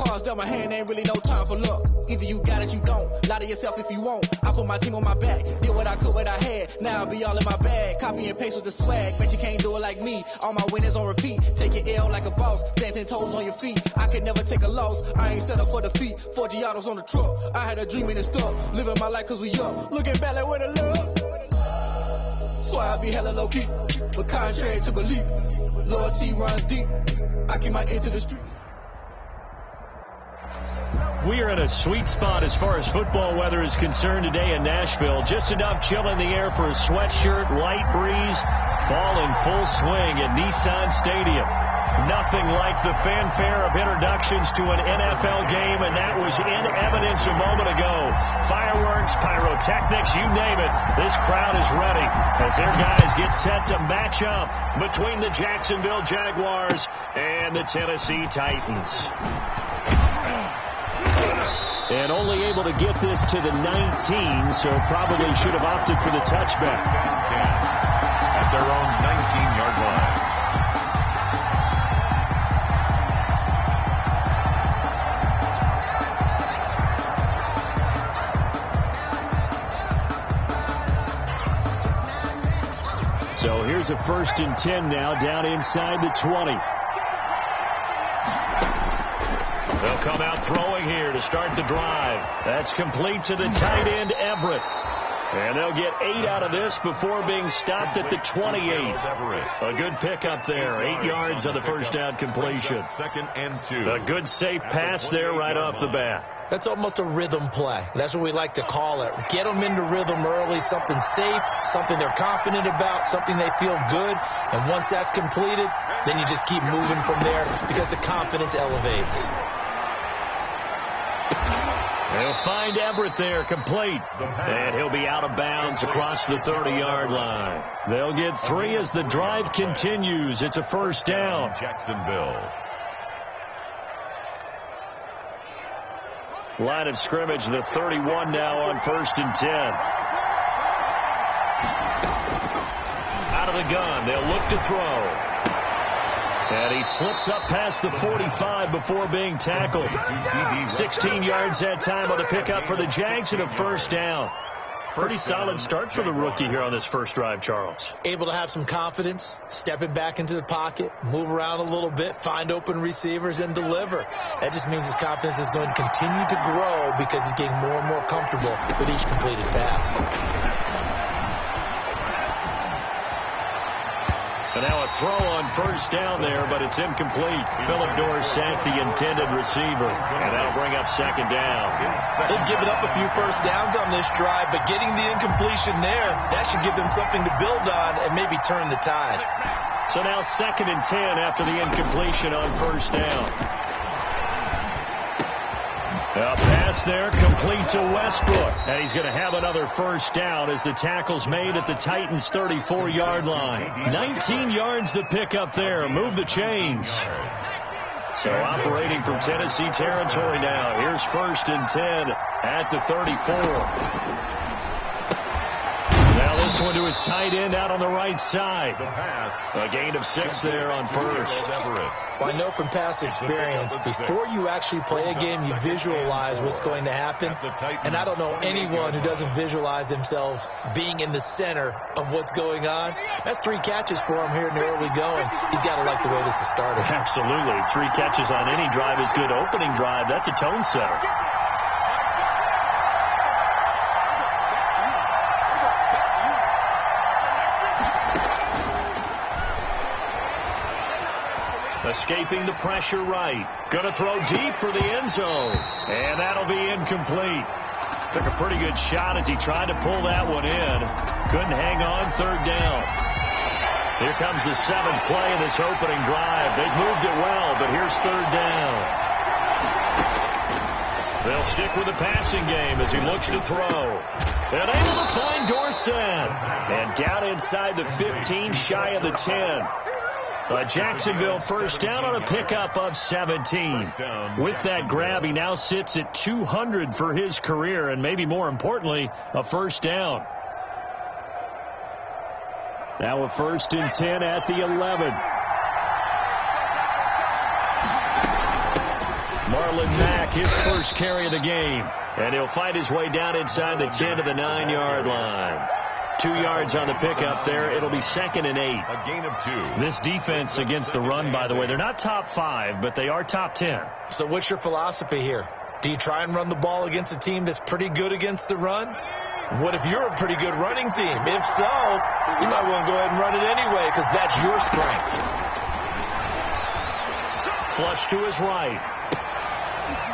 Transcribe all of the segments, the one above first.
cards dealt my hand, ain't really no time for luck. Either you got it, you don't. Lie to yourself if you won't. I put my team on my back, did what I could, what I had. Now I'll be all in my bag. Copy and paste with the swag. Bet you can't do it like me. All my winners on repeat. Take your L like a boss. Stand 10 toes on your feet. I can never take a loss. I ain't set up for defeat. 4 Giottos on the truck. I had a dream and it's stuck. Living my life cause we up. Looking back like where the love. So I be hella low key. But contrary to belief, loyalty runs deep. I keep my ear to the street. We are in a sweet spot as far as football weather is concerned today in Nashville. Just enough chill in the air for a sweatshirt, light breeze, fall in full swing at Nissan Stadium. Nothing like the fanfare of introductions to an NFL game, and that was in evidence a moment ago. Fireworks, pyrotechnics, you name it. This crowd is ready as their guys get set to match up between the Jacksonville Jaguars and the Tennessee Titans. And only able to get this to the 19, so probably should have opted for the touchback. At their own 19-yard line. So here's a 1st and 10 now, down inside the 20. They'll come out throwing here to start the drive. That's complete to the tight end, Everett. And they'll get 8 out of this before being stopped at the 28. A good pickup there. 8 yards on the first down completion. 2nd and 2. A good safe pass there right off the bat. That's almost a rhythm play. That's what we like to call it. Get them into rhythm early, something safe, something they're confident about, something they feel good. And once that's completed, then you just keep moving from there because the confidence elevates. They'll find Everett there, complete. And he'll be out of bounds across the 30-yard line. They'll get 3 as the drive continues. It's a 1st down. Jacksonville. Line of scrimmage, the 31 now on 1st and 10. Out of the gun, they'll look to throw. And he slips up past the 45 before being tackled. 16 yards that time on the pickup for the Jags and a 1st down. Pretty solid start for the rookie here on this first drive, Charles. Able to have some confidence, stepping back into the pocket, move around a little bit, find open receivers, and deliver. That just means his confidence is going to continue to grow because he's getting more and more comfortable with each completed pass. And now a throw on 1st down there, but it's incomplete. Phillip Dorsett, the intended receiver. And that'll bring up 2nd down. They've given up a few 1st downs on this drive, but getting the incompletion there, that should give them something to build on and maybe turn the tide. So now 2nd and 10 after the incompletion on 1st down. A pass there, complete to Westbrook. And he's going to have another 1st down as the tackle's made at the Titans' 34-yard line. 19 yards to pick up there. Move the chains. So operating from Tennessee territory now. Here's 1st and 10 at the 34. Now this one to his tight end out on the right side. A gain of 6 there on 1st. Well, I know from past experience, before you actually play a game, you visualize what's going to happen. And I don't know anyone who doesn't visualize themselves being in the center of what's going on. That's 3 catches for him here in the early going. He's got to like the way this has started. Absolutely. 3 catches on any drive is good. Opening drive, that's a tone setter. Escaping the pressure right. Going to throw deep for the end zone. And that'll be incomplete. Took a pretty good shot as he tried to pull that one in. Couldn't hang on. 3rd down. Here comes the 7th play of this opening drive. They've moved it well, but here's 3rd down. They'll stick with the passing game as he looks to throw. And able to find Dorsett. And down inside the 15, shy of the 10. A Jacksonville 1st down on a pickup of 17. With that grab, he now sits at 200 for his career, and maybe more importantly, a 1st down. Now a 1st and 10 at the 11. Marlon Mack, his first carry of the game. And he'll fight his way down inside the 10 to the 9-yard line. 2 yards on the pickup there. It'll be 2nd and 8. A gain of 2. This defense against the run, by the way, they're not top 5, but they are top 10. So what's your philosophy here? Do you try and run the ball against a team that's pretty good against the run? What if you're a pretty good running team? If so, you might want to go ahead and run it anyway because that's your strength. Flush to his right.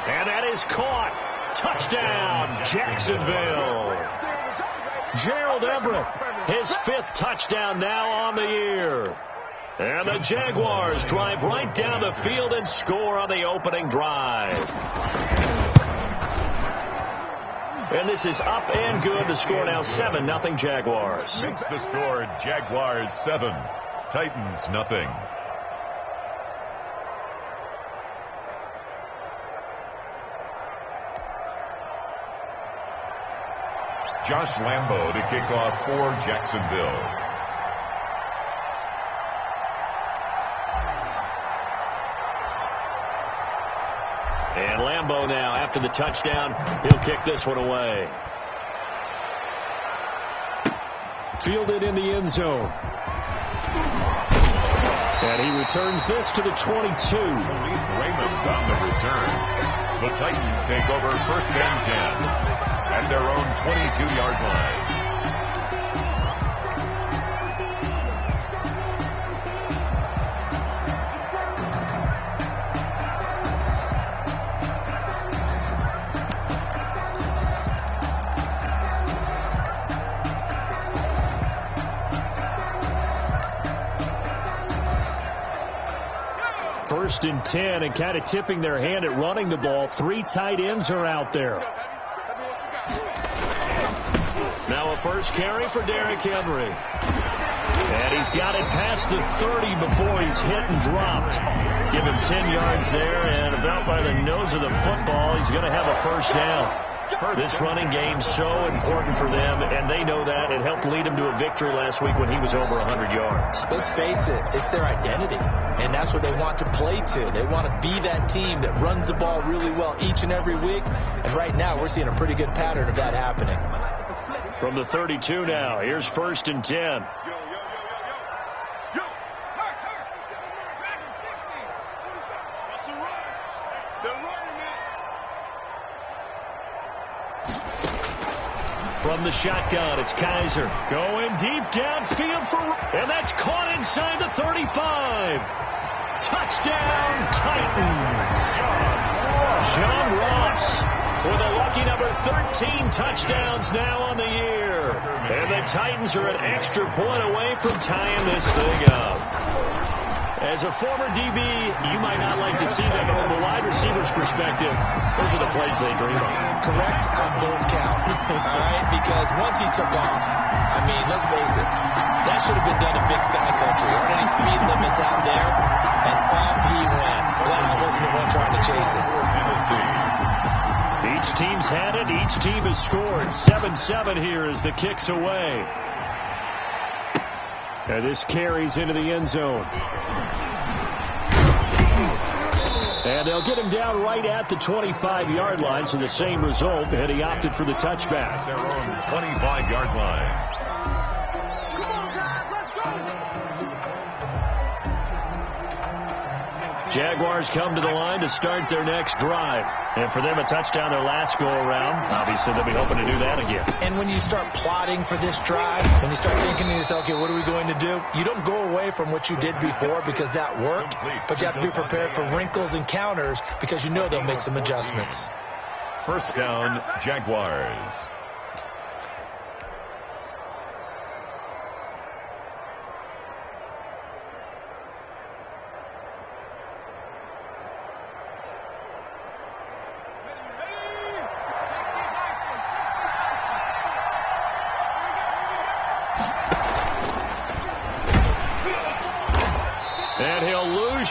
And that is caught. Touchdown, Jacksonville. Gerald Everett, his 5th touchdown now on the year. And the Jaguars drive right down the field and score on the opening drive. And this is up and good. The score now 7-0 Jaguars. Makes the score Jaguars 7, Titans nothing. Josh Lambo to kick off for Jacksonville. And Lambo now, after the touchdown, he'll kick this one away. Fielded in the end zone. And he returns this to the 22. Raymond's on the return. The Titans take over 1st and 10 at their own 22-yard line. First and 10, and kind of tipping their hand at running the ball. 3 tight ends are out there. Now a first carry for Derrick Henry. And he's got it past the 30 before he's hit and dropped. Give him 10 yards there, and about by the nose of the football, he's going to have a first down. This running game's so important for them, and they know that. It helped lead them to a victory last week when he was over 100 yards. Let's face it, it's their identity, and that's what they want to play to. They want to be that team that runs the ball really well each and every week, and right now we're seeing a pretty good pattern of that happening. From the 32 now, here's 1st and 10. From the shotgun, it's Kaiser going deep downfield and that's caught inside the 35. Touchdown, Titans. John Ross with a lucky number 13 touchdowns now on the year. And the Titans are an extra point away from tying this thing up. As a former DB, you might not like to see that, but from a wide receiver's perspective, those are the plays they dream of. Correct on both counts, all right? Because once he took off, I mean, let's face it, that should have been done in Big Sky Country. There aren't any speed limits out there, and off he went. Glad I wasn't the one trying to chase it. Each team's had it. Each team has scored. 7-7 here as the kick's away. And this carries into the end zone. And they'll get him down right at the 25-yard line, so the same result, and he opted for the touchback. Their own 25-yard line. Jaguars come to the line to start their next drive. And for them, a touchdown their last go-around. Obviously, they'll be hoping to do that again. And when you start plotting for this drive, when you start thinking to yourself, okay, what are we going to do? You don't go away from what you did before because that worked, but you have to be prepared for wrinkles and counters because you know they'll make some adjustments. First down, Jaguars.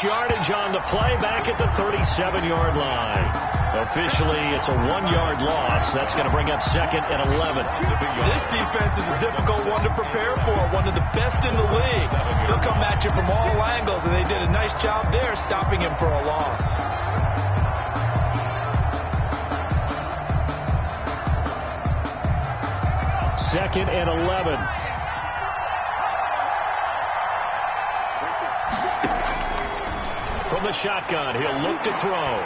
Yardage on the play back at the 37-yard line. Officially, it's a 1-yard loss. That's going to bring up 2nd and 11. This defense is a difficult one to prepare for, one of the best in the league. They'll come at you from all angles, and they did a nice job there stopping him for a loss. 2nd and 11. From the shotgun, he'll look to throw.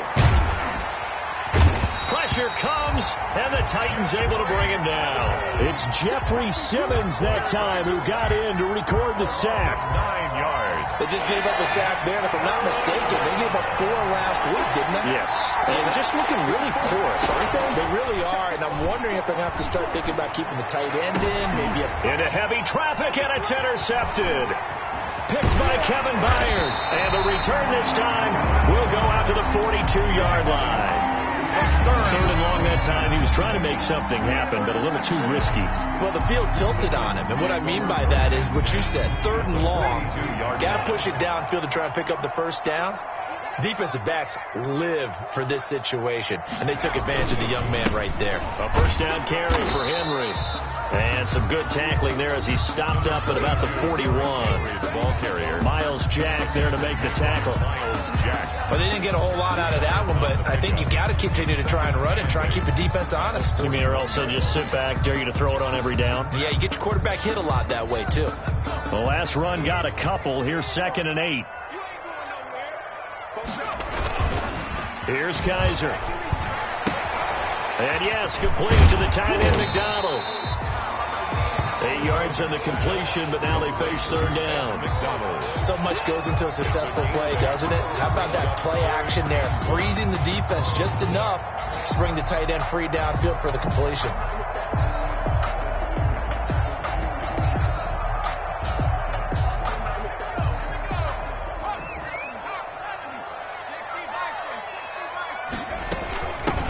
Pressure comes, and the Titans able to bring him down. It's Jeffrey Simmons that time who got in to record the sack. 9 yards. They just gave up a sack there, and if I'm not mistaken, they gave up 4 last week, didn't they? Yes. And just looking really porous, aren't they? They really are, and I'm wondering if they're going to have to start thinking about keeping the tight end in, maybe into heavy traffic, and it's intercepted. Picked by Kevin Byard. And the return this time will go out to the 42-yard line. 3rd and long that time. He was trying to make something happen, but a little too risky. Well, the field tilted on him, and what I mean by that is what you said, 3rd and long. Got to push it downfield to try and pick up the first down. Defensive backs live for this situation, and they took advantage of the young man right there. A first down carry for Henry. And some good tackling there as he stopped up at about the 41. The ball carrier. Miles Jack there to make the tackle. Miles Jack. Well, they didn't get a whole lot out of that one, but I think you got to continue to try and run and try and keep the defense honest. You mean or also just sit back, dare you to throw it on every down? Yeah, you get your quarterback hit a lot that way, too. The last run got a couple. Here's 2nd and 8. Here's Kaiser. And yes, complete to the tight end, McDonald. 8 yards on the completion, but now they face 3rd down. McDonald. So much goes into a successful play, doesn't it? How about that play action there? Freezing the defense just enough to bring the tight end free downfield for the completion.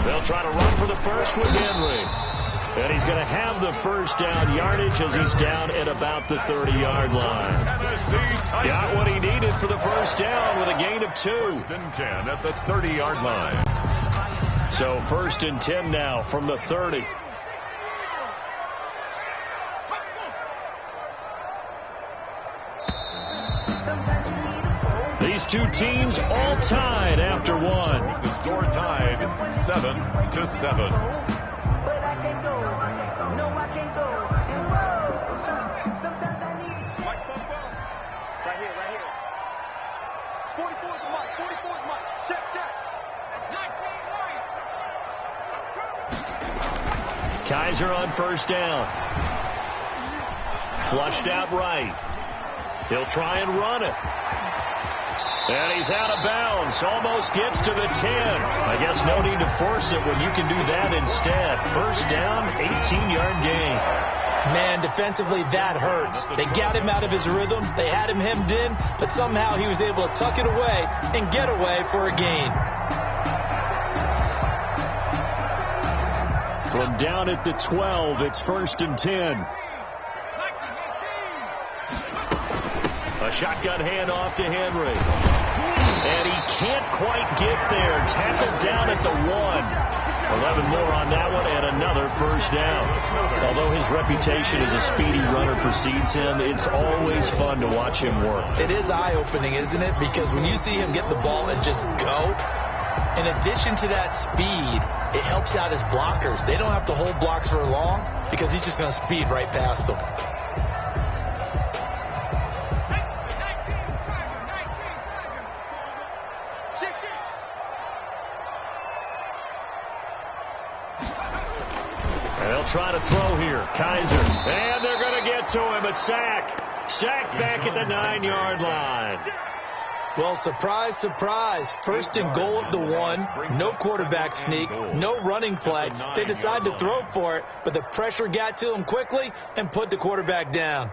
They'll try to run for the first with Henry. And he's going to have the first down yardage as he's down at about the 30-yard line. Got what he needed for the first down with a gain of 2. 1st and 10 at the 30-yard line. So 1st and 10 now from the 30. These two teams all tied after one. The score tied 7-7. Kaiser on first down. Flushed out right. He'll try and run it. And he's out of bounds. Almost gets to the 10. I guess no need to force it when you can do that instead. First down, 18-yard gain. Man, defensively, that hurts. They got him out of his rhythm. They had him hemmed in, but somehow he was able to tuck it away and get away for a gain. From down at the 12, it's 1st and 10. A shotgun handoff to Henry. And he can't quite get there. Tackled down at the 1. 11 more on that one and another first down. Although his reputation as a speedy runner precedes him, it's always fun to watch him work. It is eye-opening, isn't it? Because when you see him get the ball and just go, in addition to that speed, it helps out his blockers. They don't have to hold blocks for long because he's just going to speed right past them. And they'll try to throw here. Kaiser. And they're going to get to him. A sack. Sacked back at the 9-yard line. Well, surprise, surprise. 1st and goal at the 1. No quarterback sneak. No running play. They decide to throw for it, but the pressure got to him quickly and put the quarterback down.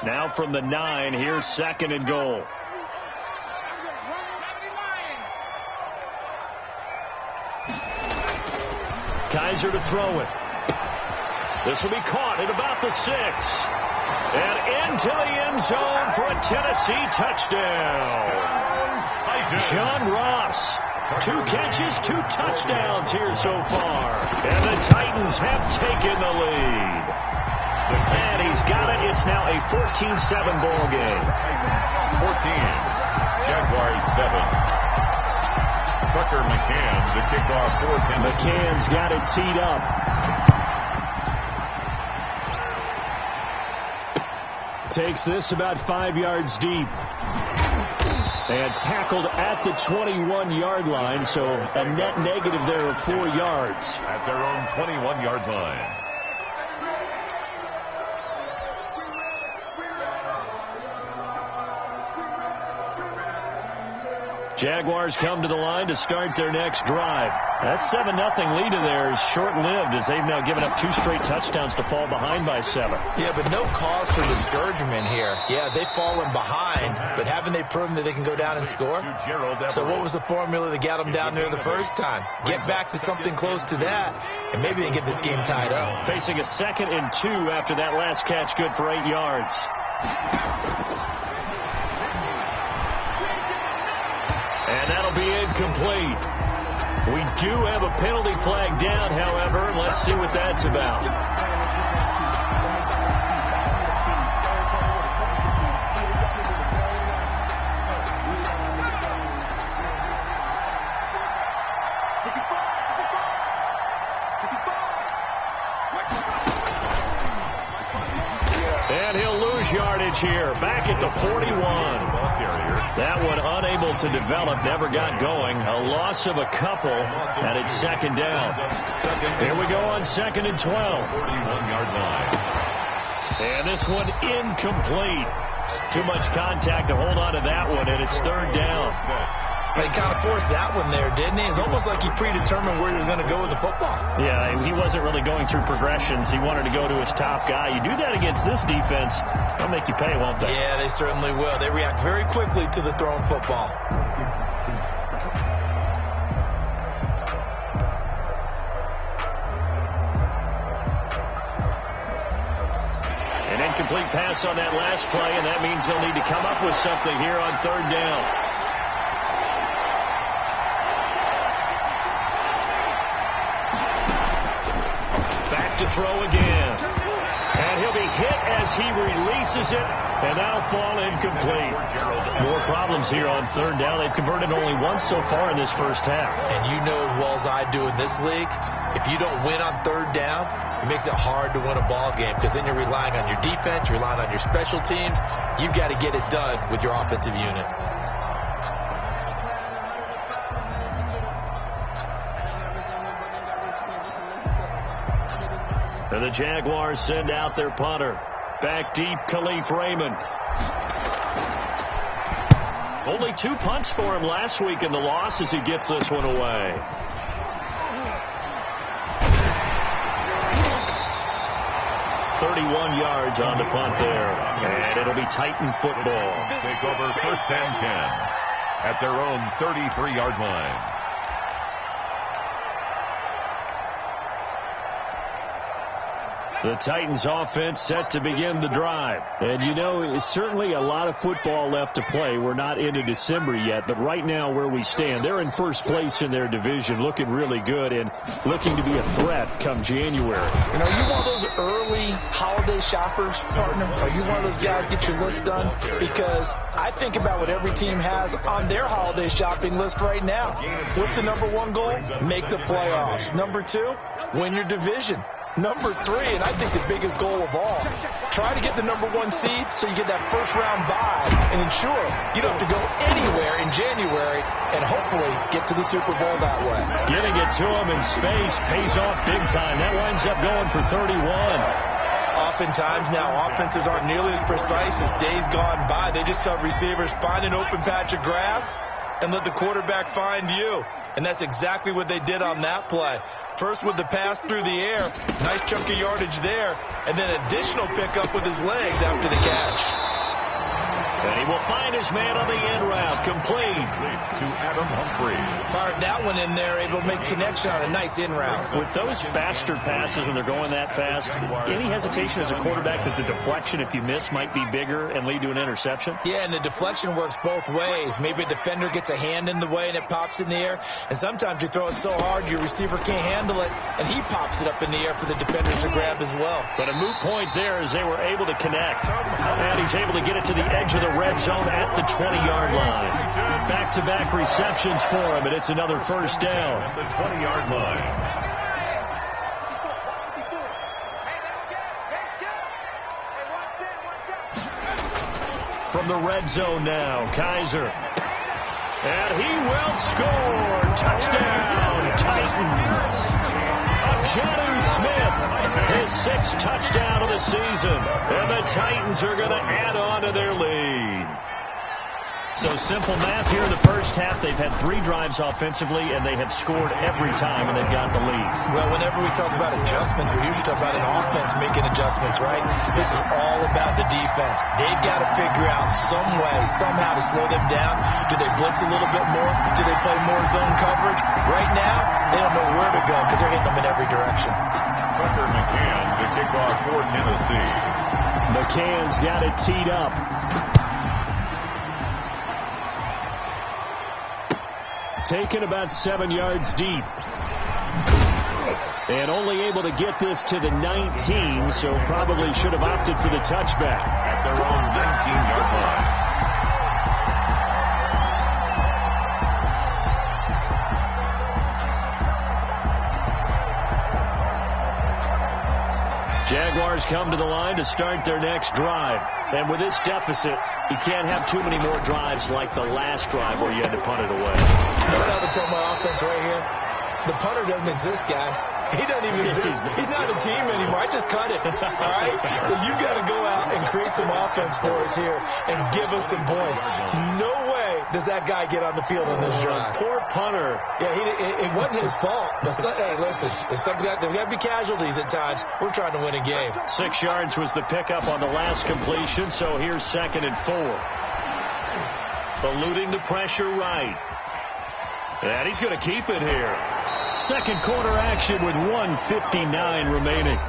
Now from the 9, here's 2nd and goal. Kaiser to throw it. This will be caught at about the 6. And into the end zone for a Tennessee touchdown. John Ross. 2 catches, 2 touchdowns here so far. And the Titans have taken the lead. And he's got it. It's now a 14-7 ball game. 14. Jaguars 7. Tucker McCann to kick off for Tennessee. McCann's got it teed up. Takes this about 5 yards deep. And tackled at the 21-yard line, so a net negative there of 4 yards. At their own 21-yard line. Jaguars come to the line to start their next drive. That 7-0 lead of theirs is short-lived as they've now given up 2 straight touchdowns to fall behind by 7. Yeah, but no cause for discouragement here. Yeah, they've fallen behind, but haven't they proven that they can go down and score? So what was the formula that got them down there the first time? Get back to something close to that, and maybe they get this game tied up. Facing a 2nd and 2 after that last catch, good for 8 yards. And that'll be incomplete. We do have a penalty flag down, however. Let's see what that's about. And he'll lose yardage here. Back at the 41. That one unable to develop, never got going. A loss of a couple, and it's 2nd down. Here we go on 2nd and 12. 41-yard line. And this one incomplete. Too much contact to hold on to that one, and it's 3rd down. They kind of forced that one there, didn't he? It's almost like he predetermined where he was going to go with the football. Yeah, he wasn't really going through progressions. He wanted to go to his top guy. You do that against this defense, they'll make you pay, won't they? Yeah, they certainly will. They react very quickly to the thrown football. An incomplete pass on that last play, and that means they'll need to come up with something here on 3rd down. To throw again. And he'll be hit as he releases it, and that'll fall incomplete. More problems here on 3rd down. They've converted only once so far in this first half. And you know as well as I do in this league, if you don't win on 3rd down, it makes it hard to win a ball game because then you're relying on your defense, you're relying on your special teams. You've got to get it done with your offensive unit. And the Jaguars send out their punter. Back deep, Khalif Raymond. Only 2 punts for him last week in the loss as he gets this one away. .31 yards on the punt there. And it'll be Titan football. Take over 1st and 10 at their own 33-yard line. The Titans offense set to begin the drive. And you know, it's certainly a lot of football left to play. We're not into December yet, but right now where we stand, they're in first place in their division, looking really good and looking to be a threat come January. You know, you one of those early holiday shoppers, partner? Are you one of those guys get your list done? Because I think about what every team has on their holiday shopping list right now. What's the #1 goal? Make the playoffs. #2, win your division. #3, and I think the biggest goal of all, try to get the #1 seed so you get that first-round bye and ensure you don't have to go anywhere in January and hopefully get to the Super Bowl that way. Getting it to them in space pays off big time. That winds up going for 31. Oftentimes now, offenses aren't nearly as precise as days gone by. They just have receivers find an open patch of grass and let the quarterback find you. And that's exactly what they did on that play. First with the pass through the air, nice chunk of yardage there, and then additional pickup with his legs after the catch. And he will find his man on the end route. Complete to Adam Humphries. Fired that one in there, able to make connection on a nice in route. With those faster passes, and they're going that fast, any hesitation as a quarterback that the deflection, if you miss, might be bigger and lead to an interception? Yeah, and the deflection works both ways. Maybe a defender gets a hand in the way and it pops in the air. And sometimes you throw it so hard your receiver can't handle it, and he pops it up in the air for the defenders to grab as well. But a moot point there as they were able to connect. And he's able to get it to the edge of the red zone at the 20-yard line. Back-to-back receptions for him, and it's another first down. At the 20-yard line. From the red zone now, Kaiser. And he will score. Touchdown, Titans. Jonnu Smith, his 6th touchdown of the season. And the Titans are going to add on to their lead. So simple math here in the first half. They've had 3 drives offensively, and they have scored every time, and they've got the lead. Well, whenever we talk about adjustments, we usually talk about an offense making adjustments, right? This is all about the defense. They've got to figure out some way, somehow to slow them down. Do they blitz a little bit more? Do they play more zone coverage? Right now, they don't know where to go because they're hitting them in every direction. Tucker McCann to kick off for Tennessee. McCann's got it teed up. Taken about 7 yards deep. And only able to get this to the 19, so probably should have opted for the touchback. At their own 19-yard line. Jaguars come to the line to start their next drive. And with this deficit, you can't have too many more drives like the last drive where you had to punt it away. I would tell my offense right here, the punter doesn't exist, guys. He doesn't even exist. He's not a team anymore. I just cut it. All right? So you got to go out and create some offense for us here and give us some points. No way does that guy get on the field on this drive. Poor punter. Yeah, it wasn't his fault. But hey, listen, there's got to be casualties at times. We're trying to win a game. 6 yards was the pickup on the last completion, so here's 2nd and 4. Eluding the pressure right. And he's going to keep it here. Second quarter action with 1:59 remaining.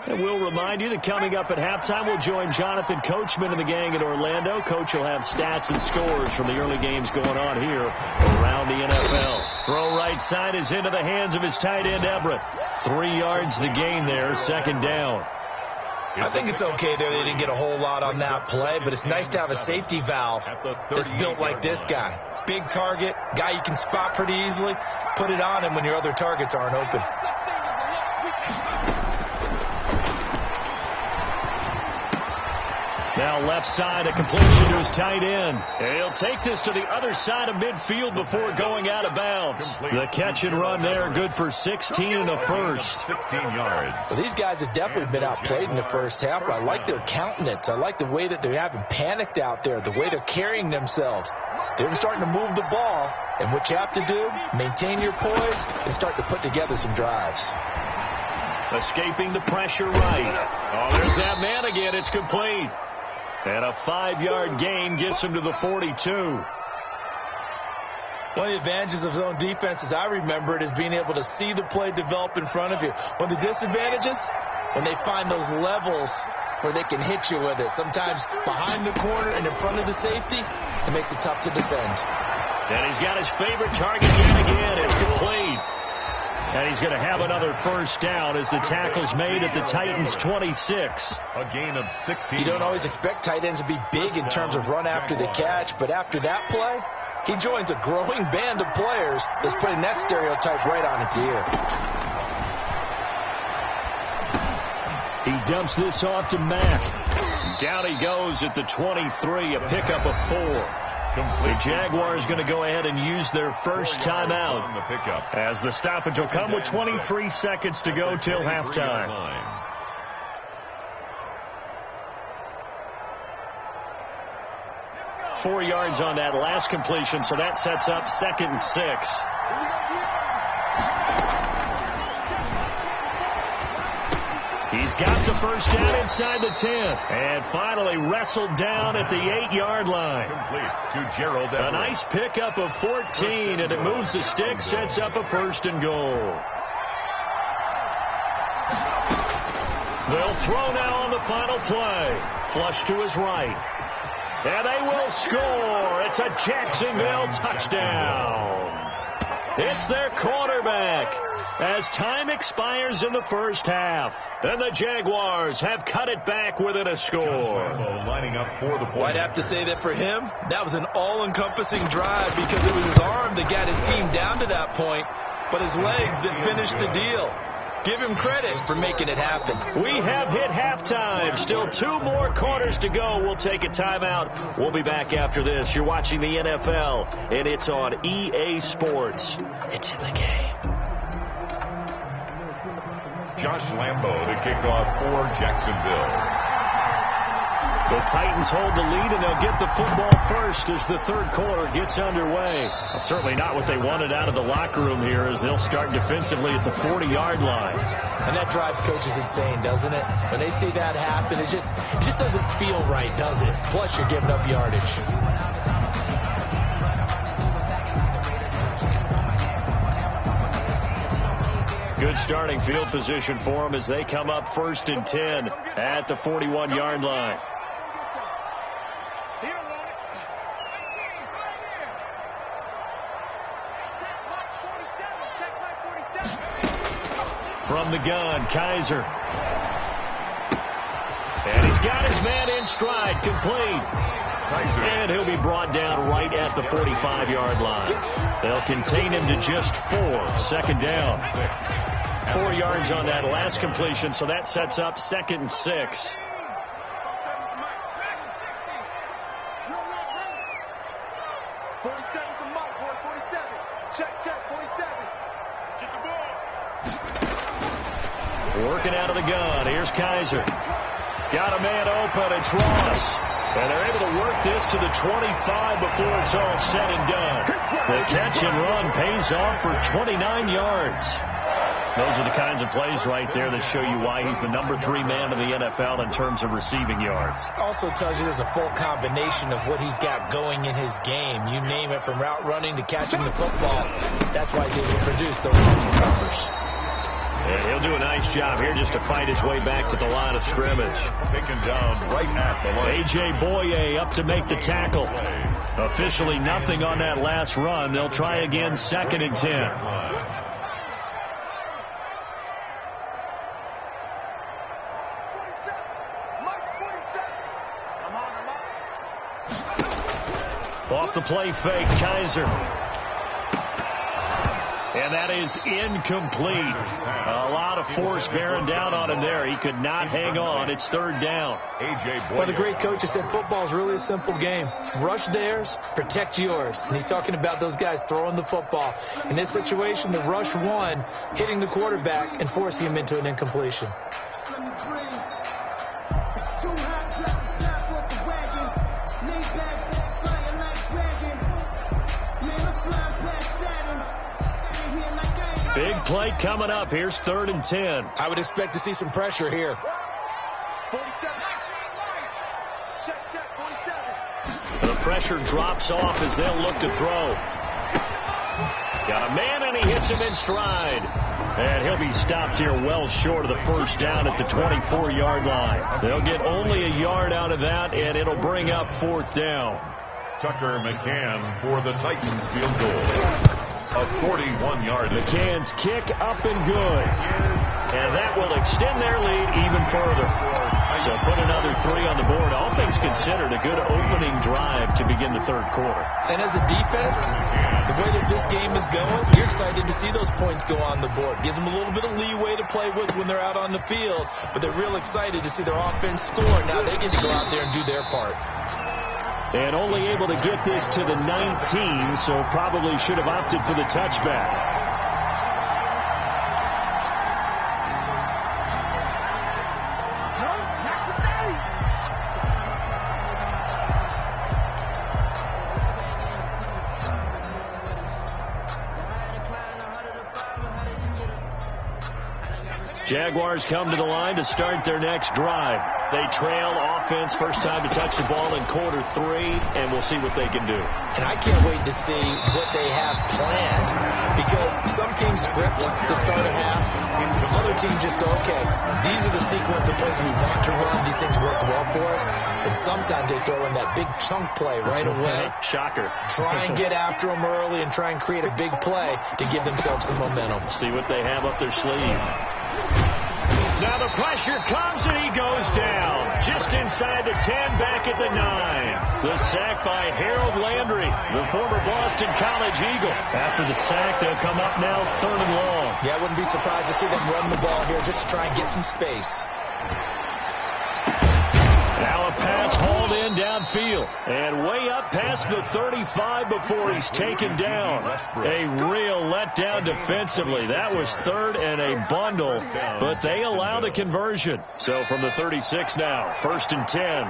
And we'll remind you that coming up at halftime, we'll join Jonathan Coachman and the gang in Orlando. Coach will have stats and scores from the early games going on here around the NFL. Throw right side is into the hands of his tight end, Everett. 3 yards the gain there, 2nd down. I think it's okay there. They didn't get a whole lot on that play, but it's nice to have a safety valve that's built like this guy. Big target, guy you can spot pretty easily. Put it on him when your other targets aren't open. Now left side, a completion to his tight end. And he'll take this to the other side of midfield before going out of bounds. The catch and run there, good for 16 and a first. 16 yards. Well, these guys have definitely been outplayed in the first half. I like their countenance. I like the way that they haven't panicked out there, the way they're carrying themselves. They're starting to move the ball, and what you have to do, maintain your poise and start to put together some drives. Escaping the pressure right. Oh, there's that man again. It's complete. And a 5-yard gain gets him to the 42. One of the advantages of zone defense, as I remember it, is being able to see the play develop in front of you. One of the disadvantages, when they find those levels where they can hit you with it. Sometimes behind the corner and in front of the safety, it makes it tough to defend. And he's got his favorite target yet again. It's complete. And he's going to have another first down as the tackle's made at the Titans' 26. A gain of 16. You don't always expect tight ends to be big in terms of run after the catch, but after that play, he joins a growing band of players that's putting that stereotype right on its ear. He dumps this off to Mack. Down he goes at the 23, a pickup of 4. The Jaguars going to go ahead and use their first timeout as the stoppage will come with 23 seconds to go till halftime. 4 yards on that last completion, so that sets up 2nd and 6. He's got the first down inside the 10. And finally wrestled down at the 8-yard line. Complete to Gerald Everett. A nice pickup of 14, and it moves the stick, sets up a 1st and goal. They'll throw now on the final play. Flush to his right. And they will score. It's a Jacksonville touchdown. It's their quarterback as time expires in the first half. And the Jaguars have cut it back within a score. Lining up for the point. I'd have to say that for him, that was an all-encompassing drive because it was his arm that got his team down to that point, but his legs that finished the deal. Give him credit for making it happen. We have hit halftime. Still 2 more quarters to go. We'll take a timeout. We'll be back after this. You're watching the NFL, and it's on EA Sports. It's in the game. Josh Lambo to kick off for Jacksonville. The Titans hold the lead, and they'll get the football first as the 3rd quarter gets underway. Well, certainly not what they wanted out of the locker room here as they'll start defensively at the 40-yard line. And that drives coaches insane, doesn't it? When they see that happen, it just doesn't feel right, does it? Plus, you're giving up yardage. Good starting field position for them as they come up 1st and 10 at the 41-yard line. From the gun, Kaiser. And he's got his man in stride, complete. And he'll be brought down right at the 45-yard line. They'll contain him to just 4. 2nd down. 4 yards on that last completion, so that sets up 2nd and 6. Working out of the gun. Here's Kaiser. Got a man open. It's Ross. And they're able to work this to the 25 before it's all said and done. The catch and run pays off for 29 yards. Those are the kinds of plays right there that show you why he's the number 3 man in the NFL in terms of receiving yards. Also tells you there's a full combination of what he's got going in his game. You name it, from route running to catching the football. That's why he's able to produce those types of numbers. And he'll do a nice job here just to fight his way back to the line of scrimmage. Taken down right at the line. A.J. Boye up to make the tackle. Officially nothing on that last run. They'll try again 2nd and 10. Off the play fake, Kaiser. And that is incomplete. A lot of force bearing down on him there. He could not hang on. It's 3rd down. Well, the great coach has said football is really a simple game. Rush theirs, protect yours. And he's talking about those guys throwing the football. In this situation, the rush one, hitting the quarterback and forcing him into an incompletion. Big play coming up. Here's 3rd and 10. I would expect to see some pressure here. The pressure drops off as they'll look to throw. Got a man, and he hits him in stride. And he'll be stopped here well short of the 1st down at the 24-yard line. They'll get only a yard out of that, and it'll bring up 4th down. Tucker McCann for the Titans field goal. A 41-yard. McCann's kick up and good. And that will extend their lead even further. So put another 3 on the board. All things considered, a good opening drive to begin the 3rd quarter. And as a defense, the way that this game is going, you're excited to see those points go on the board. Gives them a little bit of leeway to play with when they're out on the field. But they're real excited to see their offense score. Now they get to go out there and do their part. And only able to get this to the 19, so probably should have opted for the touchback. Jaguars come to the line to start their next drive. They trail offense, first time to touch the ball in quarter 3, and we'll see what they can do. And I can't wait to see what they have planned, because some teams script to start a half. Other teams just go, okay, these are the sequence of plays we want to run. These things work well for us. And sometimes they throw in that big chunk play right away. Shocker. Try and get after them early and try and create a big play to give themselves some momentum. See what they have up their sleeve. Now the pressure comes and he goes down. Just inside the 10, back at the 9. The sack by Harold Landry, the former Boston College Eagle. After the sack, they'll come up now 3rd and long. Yeah, I wouldn't be surprised to see them run the ball here just to try and get some space. Now a pass hauled in downfield and way up past the 35 before he's taken down. A real letdown defensively. That was 3rd and a bundle, but they allow the conversion. So from the 36 now, 1st and 10.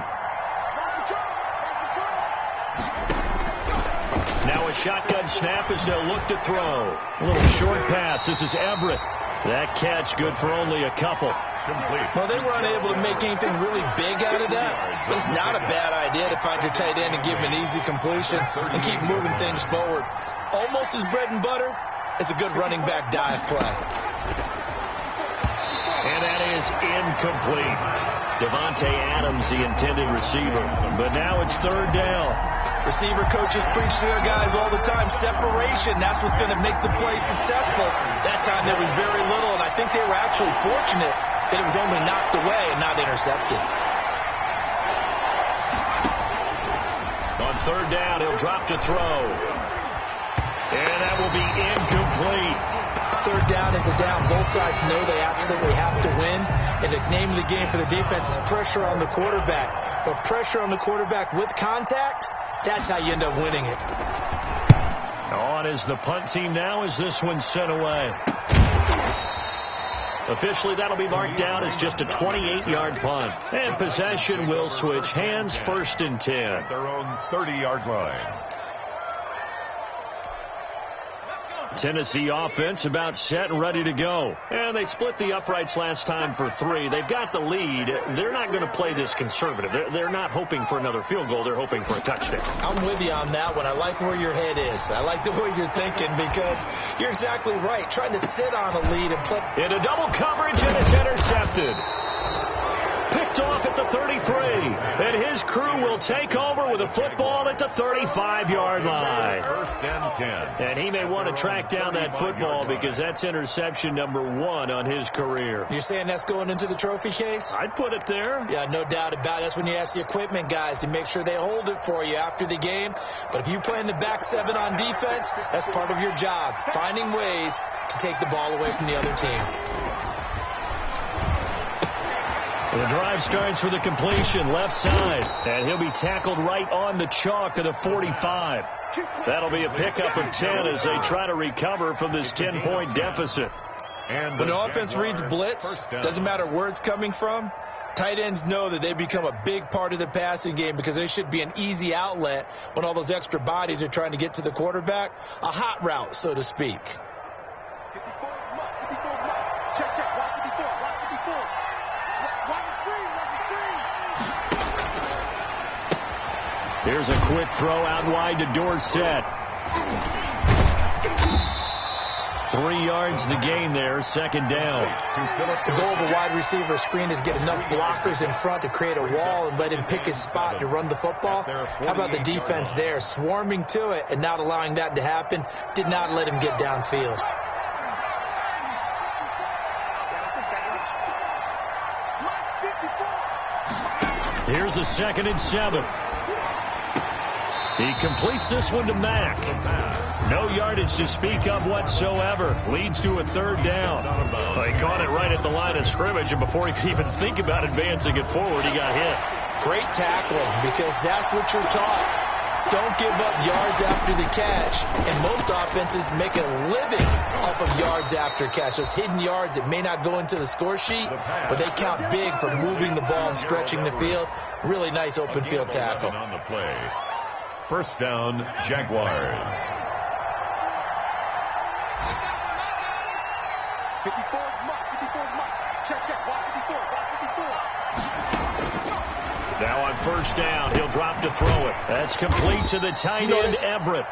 Now a shotgun snap as they'll look to throw. A little short pass. This is Everett. That catch good for only a couple. Complete. Well, they were unable to make anything really big out of that, but it's not a bad idea to find your tight end and give him an easy completion and keep moving things forward. Almost as bread and butter as a good running back dive play. And that is incomplete. Devontae Adams, the intended receiver. But now it's 3rd down. Receiver coaches preach to their guys all the time. Separation, that's what's going to make the play successful. That time there was very little, and I think they were actually fortunate that it was only knocked away and not intercepted. On 3rd down, he'll drop to throw. And that will be incomplete. 3rd down is a down. Both sides know they absolutely have to win. And the name of the game for the defense is pressure on the quarterback. But pressure on the quarterback with contact, that's how you end up winning it. On is the punt team now as this one's sent away. Officially, that'll be marked down as just a 28-yard punt. And possession will switch hands, 1st and 10. At their own 30-yard line. Tennessee offense about set and ready to go. And they split the uprights last time for 3. They've got the lead. They're not going to play this conservative. They're not hoping for another field goal. They're hoping for a touchdown. I'm with you on that one. I like where your head is. I like the way you're thinking, because you're exactly right. Trying to sit on a lead and play. In a double coverage, and it's intercepted. Picked off at the 33. And his crew will take over with a football at the 35-yard line. 1st and 10. And he may want to track down that football because that's interception number 1 on his career. You're saying that's going into the trophy case? I'd put it there. Yeah, no doubt about it. That's when you ask the equipment guys to make sure they hold it for you after the game. But if you play in the back 7 on defense, that's part of your job, finding ways to take the ball away from the other team. The drive starts with a completion left side, and he'll be tackled right on the chalk of the 45. That'll be a pickup of 10 as they try to recover from this 10-point deficit. And when the offense reads blitz, doesn't matter where it's coming from, tight ends know that they become a big part of the passing game because they should be an easy outlet when all those extra bodies are trying to get to the quarterback. A hot route, so to speak. Here's a quick throw out wide to Dorsett. 3 yards the gain there, 2nd down. The goal of a wide receiver screen is get enough blockers in front to create a wall and let him pick his spot to run the football. How about the defense there, swarming to it and not allowing that to happen? Did not let him get downfield. Here's a 2nd and 7. He completes this one to Mack. No yardage to speak of whatsoever. Leads to a 3rd down. He caught it right at the line of scrimmage, and before he could even think about advancing it forward, he got hit. Great tackling, because that's what you're taught. Don't give up yards after the catch. And most offenses make a living off of yards after catch. Those hidden yards that may not go into the score sheet, but they count big for moving the ball and stretching the field. Really nice open field tackle. On the play. First down, Jaguars. 54's mark. Check. Block 54. Now on first down, he'll drop to throw it. That's complete to the tight end, Everett.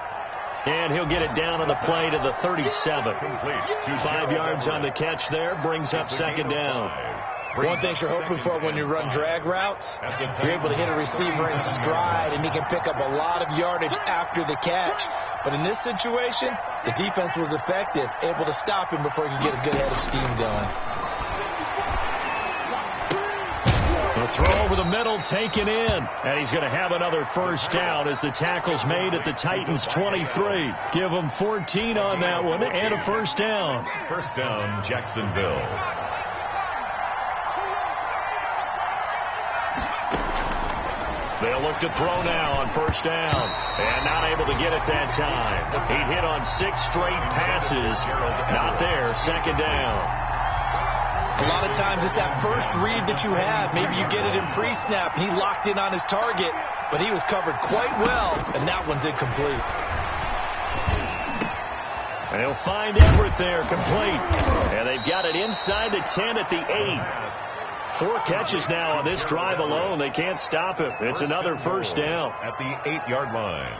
And he'll get it down on the play to the 37. 5 yards on the catch there, brings up second down. One thing you're hoping for when you run drag routes, you're able to hit a receiver in stride, and he can pick up a lot of yardage after the catch. But in this situation, the defense was effective, able to stop him before he could get a good head of steam going. The throw over the middle taken in, and he's going to have another first down as the tackle's made at the Titans' 23. Give them 14 on that one and a first down. First down, Jacksonville. They'll look to throw now on first down, and not able to get it that time. He hit on 6 straight passes. Not there, second down. A lot of times it's that first read that you have. Maybe you get it in pre-snap, and he locked in on his target, but he was covered quite well, and that one's incomplete. And he'll find Everett there, complete. And they've got it inside the 10 at the 8. 4 catches now on this drive alone. They can't stop him. It's another first down. At the 8-yard line.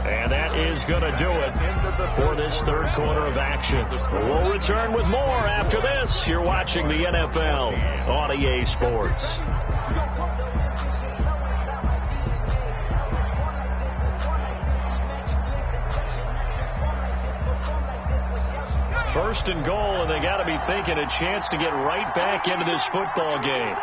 And that is going to do it for this third quarter of action. We'll return with more after this. You're watching the NFL on EA Sports. First and goal, and they got to be thinking a chance to get right back into this football game.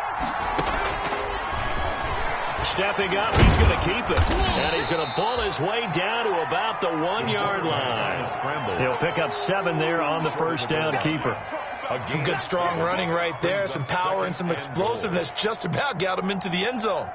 Stepping up, he's going to keep it. And he's going to pull his way down to about the 1-yard line. He'll pick up 7 there on the first down keeper. Some good strong running right there. Some power and some explosiveness. Just about got him into the end zone.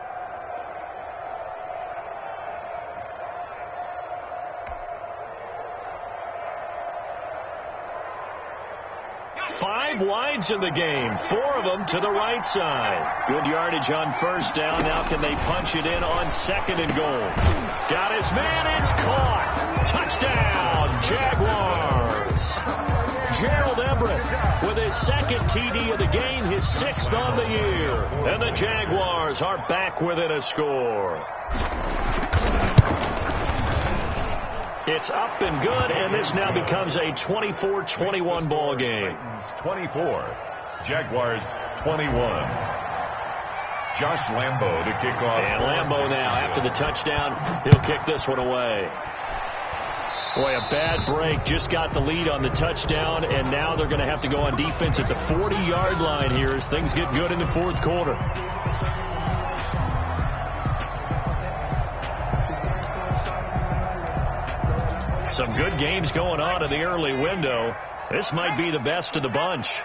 Wides in the game, 4 of them to the right side. Good yardage on first down. Now can they punch it in on second and goal? Got his man, it's caught. Touchdown, Jaguars. Gerald Everett with his second TD of the game, his 6th on the year. And the Jaguars are back within a score. It's up and good, and this now becomes a 24-21 ball game. 24, Jaguars 21. Josh Lambo to kick off. And Lambo now, after the touchdown, he'll kick this one away. Boy, a bad break. Just got the lead on the touchdown, and now they're going to have to go on defense at the 40-yard line here as things get good in the fourth quarter. Some good games going on in the early window. This might be the best of the bunch.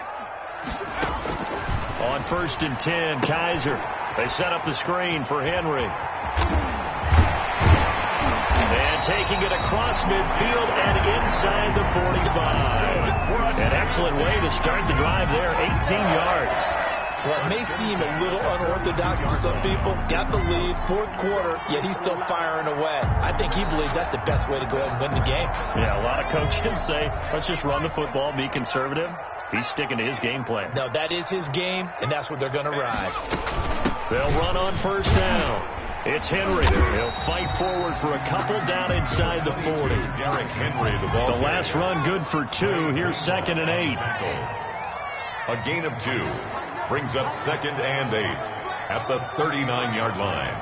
On first and 10, Kaiser. They set up the screen for Henry. And taking it across midfield and inside the 45. An excellent way to start the drive there, 18 yards. Well, it may seem a little unorthodox to some people. Got the lead, fourth quarter, yet he's still firing away. I think he believes that's the best way to go ahead and win the game. Yeah, a lot of coaches say, let's just run the football, be conservative. He's sticking to his game plan. No, that is his game, and that's what they're going to ride. They'll run on first down. It's Henry. He'll fight forward for a couple down inside the 40. Derrick Henry, the ball. The last run good for 2. Here's second and 8. A gain of 2. Brings up second and 8 at the 39-yard line.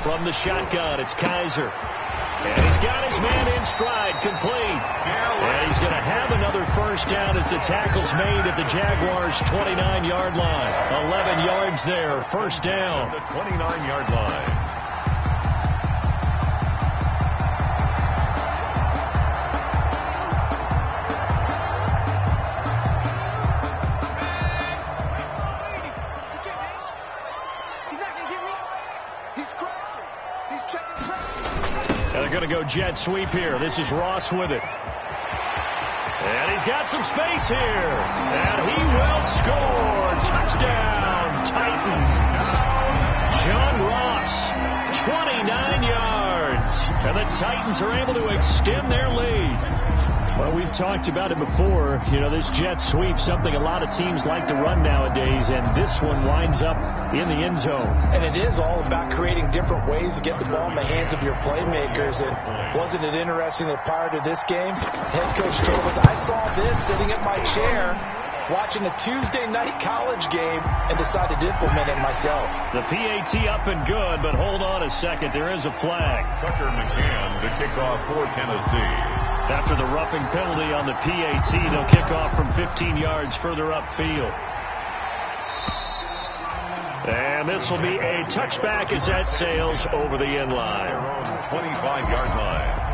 From the shotgun, it's Kaiser. And he's got his man in stride, complete. And he's going to have another first down as the tackle's made at the Jaguars' 29-yard line. 11 yards there, first down. The 29-yard line. they're going to go jet sweep here. This is Ross with it. And he's got some space here. And he will score. Touchdown, Titans. John Ross, 29 yards. And the Titans are able to extend their lead. Well, we've talked about it before. You know, this jet sweep, something a lot of teams like to run nowadays, and this one winds up in the end zone. And it is all about creating different ways to get the ball in the hands of your playmakers. And wasn't it interesting that prior to this game, head coach told us, I saw this sitting at my chair watching a Tuesday night college game and decided to implement it myself. The PAT up and good, but hold on a second. There is a flag. Tucker McCann to kick off for Tennessee. After the roughing penalty on the PAT, they'll kick off from 15 yards further upfield. And this will be a touchback as that sails over the end line. 25-yard line.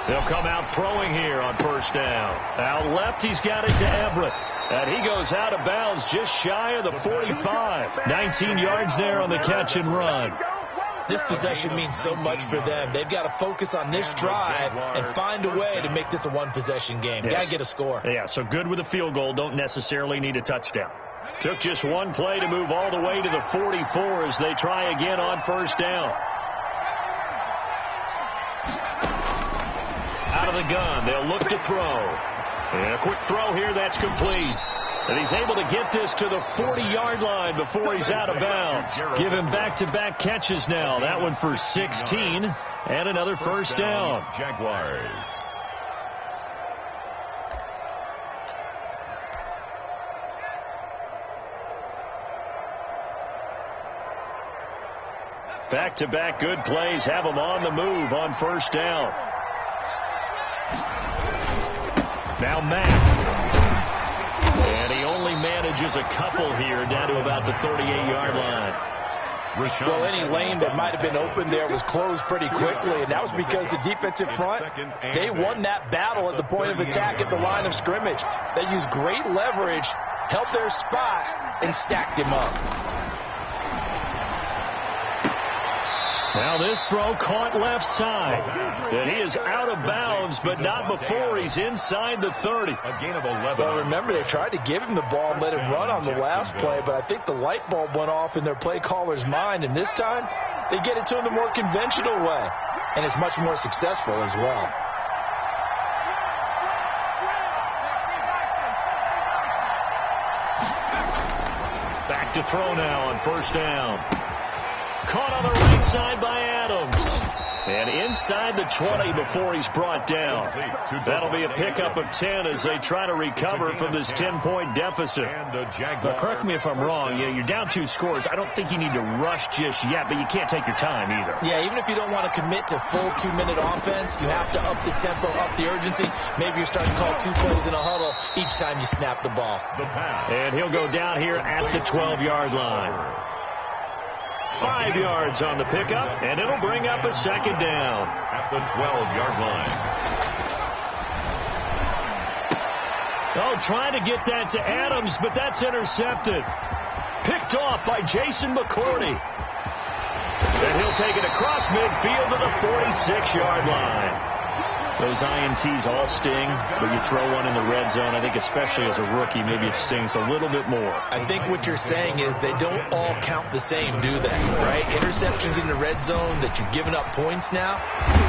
They'll come out throwing here on first down. Out left, he's got it to Everett. And he goes out of bounds just shy of the 45. 19 yards there on the catch and run. This possession means so much for them. They've got to focus on this drive and find a way to make this a one-possession game. Got to get a score. Yeah, so good with a field goal. Don't necessarily need a touchdown. Took just one play to move all the way to the 44 as they try again on first down. Out of the gun, they'll look to throw. And a quick throw here, that's complete. And he's able to get this to the 40-yard line before he's out of bounds. Give him back-to-back catches now. That one for 16 and another first down. Jaguars. Back-to-back good plays have him on the move on first down. Now Mack. And he only manages a couple here down to about the 38-yard line. Well, any lane that might have been open there was closed pretty quickly, and that was because the defensive front, they won that battle at the point of attack at the line of scrimmage. They used great leverage, held their spot, and stacked him up. Now this throw caught left side. And he is out of bounds, but not before he's inside the 30. A gain of 11. Well, remember, they tried to give him the ball and let him run on the last play, but I think the light bulb went off in their play caller's mind, and this time they get it to him the more conventional way, and it's much more successful as well. Back to throw now on first down. Caught on the right side by Adams. And inside the 20 before he's brought down. That'll be a pickup of 10 as they try to recover from this 10-point deficit. Now, correct me if I'm wrong. Yeah, you're down 2 scores. I don't think you need to rush just yet, but you can't take your time either. Yeah, even if you don't want to commit to full 2-minute offense, you have to up the tempo, up the urgency. Maybe you're starting to call 2 plays in a huddle each time you snap the ball. And he'll go down here at the 12-yard line. 5 yards on the pickup, and it'll bring up a second down. At the 12-yard line. Oh, trying to get that to Adams, but that's intercepted. Picked off by Jason McCourty. And he'll take it across midfield to the 46-yard line. Those INTs all sting, but you throw one in the red zone, I think especially as a rookie, maybe it stings a little bit more. I think what you're saying is they don't all count the same, do they? Right? Interceptions in the red zone that you're giving up points now,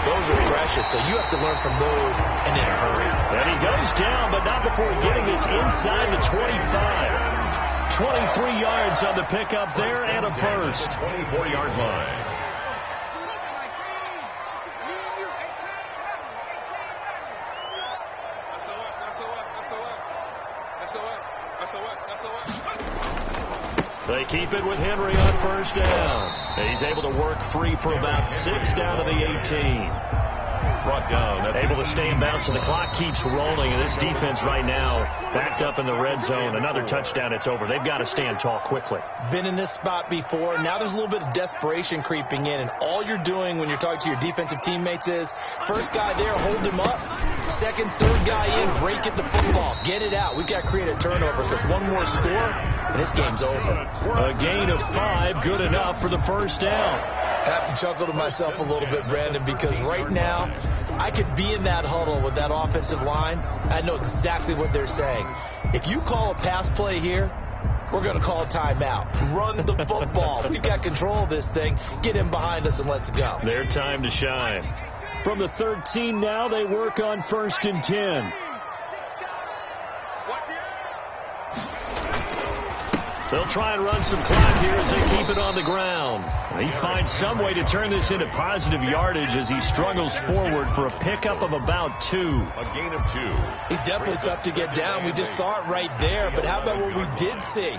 those are precious, so you have to learn from those and in a hurry. And he goes down, but not before getting this inside the 25. 23 yards on the pickup there and a first. 24-yard line. They keep it with Henry on first down. He's able to work free for about 6 down to the 18. Brought down. Able to stay in bounds, and the clock keeps rolling. And this defense right now backed up in the red zone. Another touchdown, it's over. They've got to stand tall quickly. Been in this spot before. Now there's a little bit of desperation creeping in, and all you're doing when you're talking to your defensive teammates is first guy there, hold him up. Second, third guy in, break it the football. Get it out. We've got to create a turnover because one more score, and this game's over. A gain of 5, good enough for the first down. I have to chuckle to myself a little bit, Brandon, because right now I could be in that huddle with that offensive line. I know exactly what they're saying. If you call a pass play here, we're going to call a timeout. Run the football. We've got control of this thing. Get in behind us and let's go. Their time to shine. From the 13 now, they work on 1st and 10. They'll try and run some clock here as they keep it on the ground. He finds some way to turn this into positive yardage as he struggles forward for a pickup of about 2. A gain of 2. He's definitely tough to get down. We just saw it right there. But how about what we did see?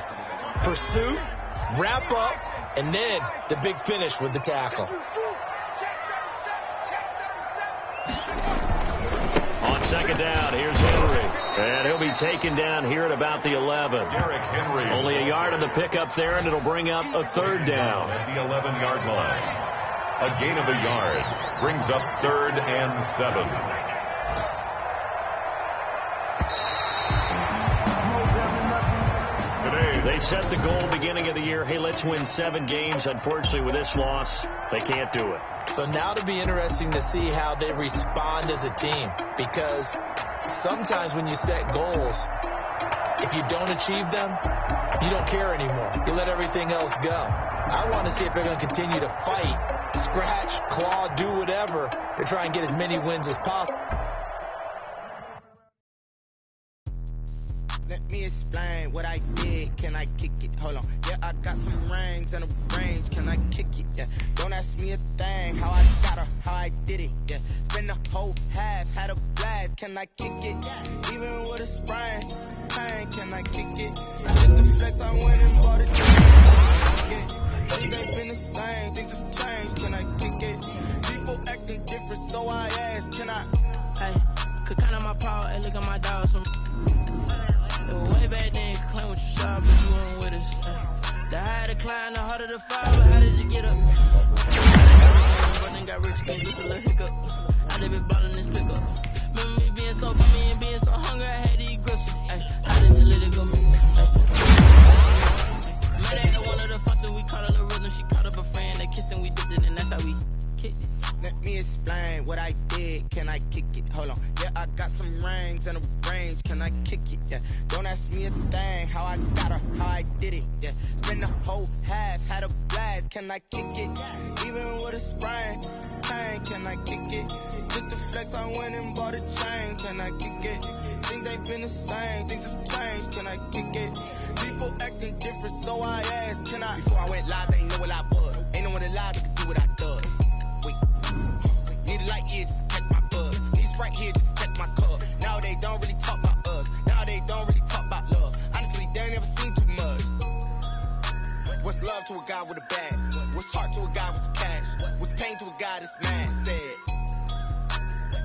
Pursuit, wrap up, and then the big finish with the tackle. On second down, here's Henry. And he'll be taken down here at about the 11. Derrick Henry. Only a yard on the pickup there, and it'll bring up a 3rd down. At the 11-yard line. A gain of a yard. Brings up 3rd and 7. They set the goal beginning of the year, hey, let's win 7 games. Unfortunately, with this loss, they can't do it. So now it'll be interesting to see how they respond as a team, because sometimes when you set goals, if you don't achieve them, you don't care anymore. You let everything else go. I want to see if they're going to continue to fight, scratch, claw, do whatever to try and get as many wins as possible. Let me explain what I did. Can I kick it? Hold on. Yeah, I got some rings and a range. Can I kick it? Yeah. Don't ask me a thing. How I got her, how I did it. Yeah. Spend the whole half, had a blast. Can I kick it? Yeah. Even with a sprain, pain. Can I kick it? Hit the flex, I went and bought it. Things ain't been the same. Things have changed. Can I kick it? People acting different, so I ask. Can I? Hey, could count on my power and look at my dogs from. Way back then, you could claim what you saw, but you weren't with us. The higher the climb, the harder the fall, but how did you get up? I got rich, but just a little hiccup. I live it ballin' this pickup. Remember me being so bummy and being so hungry, I had to eat gristle. How did you let it go missing? Met her at one of the functions, we caught her the rhythm. She caught up a friend, they kissed and we dipped it, and that's how we kicked it. Let me explain what I did. Can I kick it? Hold on. Yeah, I got some rings and a range. Can I kick it? Yeah. Don't ask me a thing. How I got her, how I did it. Yeah. Spend the whole half, had a blast. Can I kick it? Even with a sprain, pain. Can I kick it? Took the flex, I went and bought a chain. Can I kick it? Things ain't been the same. Things have changed. Can I kick it? People acting different, so I asked. Can I? Before I went live, they ain't know what I was. Ain't no one alive that could do what I does. Need a light here just to catch my buzz. Need Sprite here just to catch my cup. Now they don't really talk about us. Now they don't really talk about love. Honestly, they ain't never seen too much. What's love to a guy with a bag? What's heart to a guy with some cash? What's pain to a guy that's mad? Said.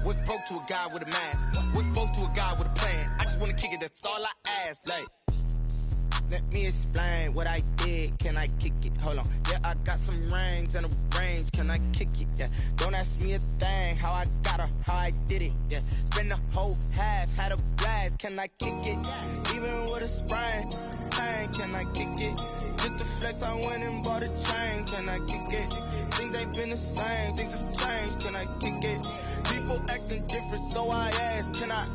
What's broke to a guy with a mask? What's broke to a guy with a plan? I just wanna kick it, that's all I ask. Like, let me explain what I did. Can I kick it? Hold on. Yeah, I got some rings and a range. Can I kick it? Yeah. Don't ask me a thing. How I got her, how I did it. Yeah. Spend the whole half, had a blast. Can I kick it? Even with a sprain, pain. Can I kick it? Took the flex, I went and bought a chain. Can I kick it? Things ain't been the same. Things have changed. Can I kick it? People acting different, so I ask. Can I?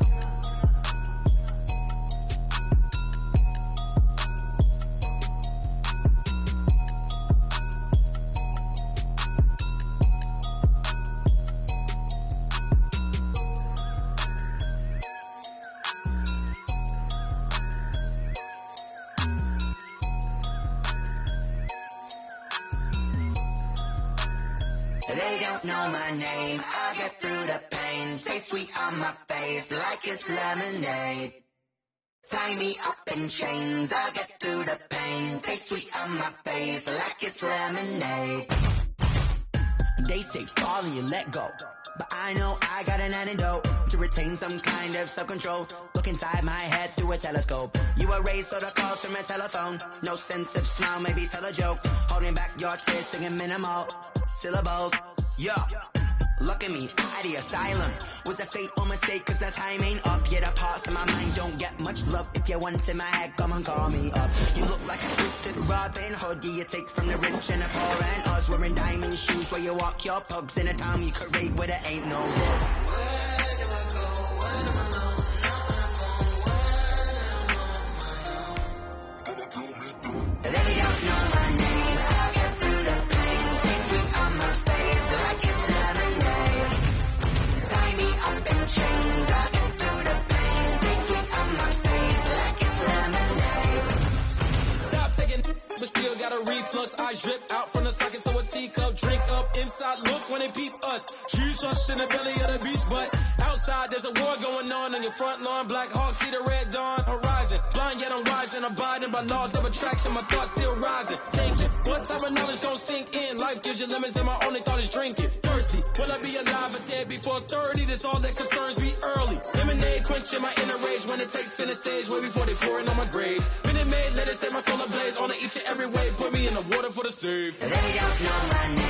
They don't know my name, I get through the pain. Stay sweet on my face like it's lemonade. Tie me up in chains, I get through the pain. Stay sweet on my face like it's lemonade. They say fall and you let go. but I know I got an antidote to retain some kind of self-control. Look inside my head through a telescope. You erase all the calls from a telephone. No sense of smile, maybe tell a joke. Holding back your tears, singing minimal syllables. Yeah. Look at me, at the asylum. Was a fate or mistake, cause the time ain't up. Yet the parts of my mind don't get much love. If you want in my head, come and call me up. You look like a twisted Robin Hood. You take from the rich and the poor and us. Wearing diamond shoes where you walk your pugs in a town you create where there ain't no road. Where do I go? When I'm alone, not on my own. They don't know my name. I'll get through the pain. Take me on my face like it's lemonade. Tie me up in chains. I'll get through the pain. Take me on my face like it's lemonade. Stop taking, but still got a reflux. I drip out from the socket to a teacup. Drink up inside. Look when they peep us. Huge us in the belly of the beast, but outside there's a war going on your front lawn. Black Hawk see the red dawn horizon. Blind yet I'm rising, abiding by laws of attraction. My thoughts still rising. Thinking, what type of knowledge don't sink in? Life gives you limits, and my only thought is drinking. Thirsty, will I be alive or dead before 30? That's all that concerns me early. Lemonade quenching my inner rage when it takes center stage way before they pour it on my grave. Minute Maid, let it set my soul ablaze on each and every wave. Put me in the water for the save. They don't know my name.